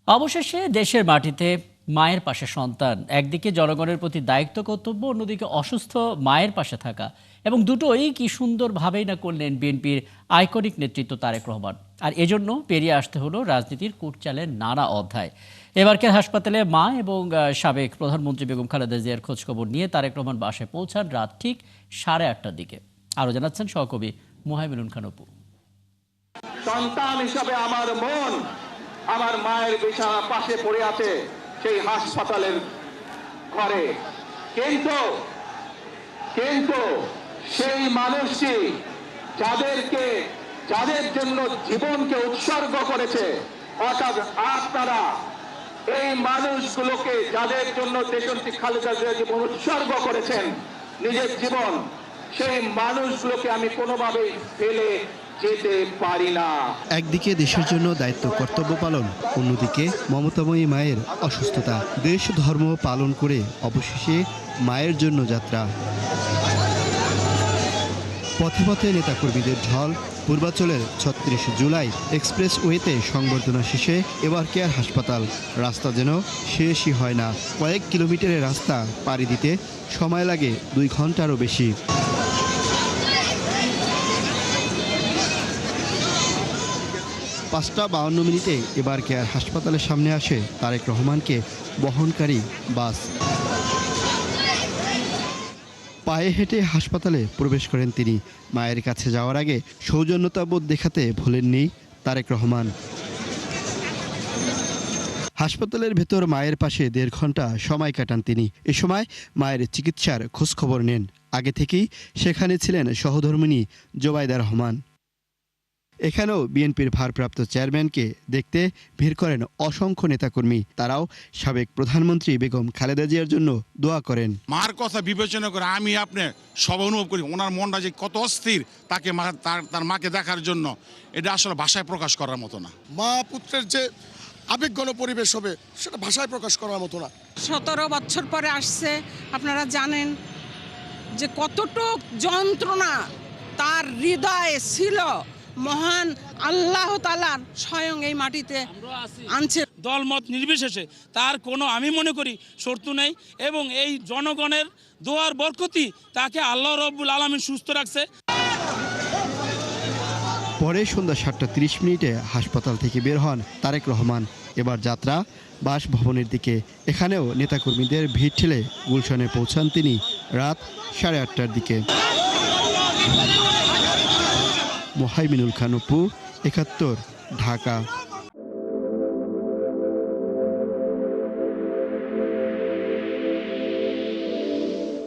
অবশেষে দেশের মাটিতে মায়ের পাশে সন্তান, একদিকে জনগণের প্রতি দায়িত্ব কর্তব্য, অন্যদিকে অসুস্থ মায়ের পাশে থাকা, এবং দুটোই কি সুন্দরভাবেই না করলেন বিএনপির আইকনিক নেতৃত্ব তারেক রহমান। আর এজন্য পেরিয়ে আসতে হলো রাজনীতির কুটচালের নানা অধ্যায়। এবারকার হাসপাতালে মা এবং সাবেক প্রধানমন্ত্রী বেগম খালেদা জিয়ার খোঁজখবর নিয়ে তারেক রহমান বাসায় পৌঁছান রাত ঠিক 8:30টার দিকে। আরও জানাচ্ছেন সহকবি মোহাইমিনুল খান অপু। সন্তান হিসাবে আমার মন আমার মায়ের বিছানার পাশে পড়ে আছে সেই হাসপাতালের ঘরে, কিন্তু সেই মানুষটি যাদের জন্য জীবনকে উৎসর্গ করেছে, অর্থাৎ আপনারা এই মানুষগুলোকে, যাদের জন্য দেশনেত্রী খালেদা জিয়া জীবন উৎসর্গ করেছেন নিজের জীবন, সেই মানুষগুলোকে আমি কোনোভাবেই ফেলে যেতে পারি না। একদিকে দেশের জন্য দায়িত্ব কর্তব্য পালন, অন্যদিকে মমতাময়ী মায়ের অসুস্থতা। দেশ ধর্ম পালন করে অবশেষে মায়ের জন্য যাত্রা। পথে পথে নেতাকর্মীদের ঢল। পূর্বাঞ্চলের ৩৬ জুলাই এক্সপ্রেসওয়েতে সংবর্ধনা শেষে এবার কেয়ার হাসপাতাল। রাস্তা যেন শেষই হয় না। কয়েক কিলোমিটারের রাস্তা পাড়ি দিতে সময় লাগে 2 ঘন্টারও বেশি। 5:52 এবার কেয়ার হাসপাতালের সামনে আসে তারেক রহমানকে বহনকারী বাস। পায়ে হেঁটে হাসপাতালে প্রবেশ করেন তিনি। মায়ের কাছে যাওয়ার আগে সৌজন্যতাবোধ দেখাতে ভোলেননি তারেক রহমান। হাসপাতালের ভেতর মায়ের পাশে 1.5 ঘন্টা সময় কাটান তিনি। এ সময় মায়ের চিকিৎসার খোঁজখবর নেন। আগে থেকেই সেখানে ছিলেন সহধর্মিণী জোবাইদা রহমান। এখানেও বিএনপির ভারপ্রাপ্ত চেয়ারম্যানকে দেখতে ভিড় করেন অসংখ্য নেতাকর্মী। তারাও সাবেক প্রধানমন্ত্রী বেগম খালেদা জিয়ার জন্য দোয়া করেন। মার কথা বিবেচনা করে আমি আপনি সব অনুভব করি ওনার মনটা যে কত অস্থির তাকে তার মাকে দেখার জন্য। এটা আসলে ভাষায় প্রকাশ করার মতো না। মা পুত্রের যে আবেগঘন পরিবেশ হবে সেটা ভাষায় প্রকাশ করার মতো না। 17 বছর পরে আসছে, আপনারা জানেন যে কতটুক যন্ত্রণা তার হৃদয়ে ছিল। মহান আল্লাহ তাআলা স্বয়ং এই মাটিতে আনছে। দলমত নির্বিশেষে তার কোনো, আমি মনে করি, শর্ত নেই, এবং এই জনগণের দোয়ার বরকতি তাকে আল্লাহ রব্বুল আলামিন সুস্থ রাখছে। পরে সন্ধ্যা 7:30 হাসপাতাল থেকে বের হন তারেক রহমান। এবার যাত্রা বাসভবনের দিকে। এখানেও নেতাকর্মীদের ভিড় ঠেলে গুলশানে পৌঁছান তিনি রাত 8:30টার দিকে। মোহাইমিনুল খান অপু, 71, ঢাকা।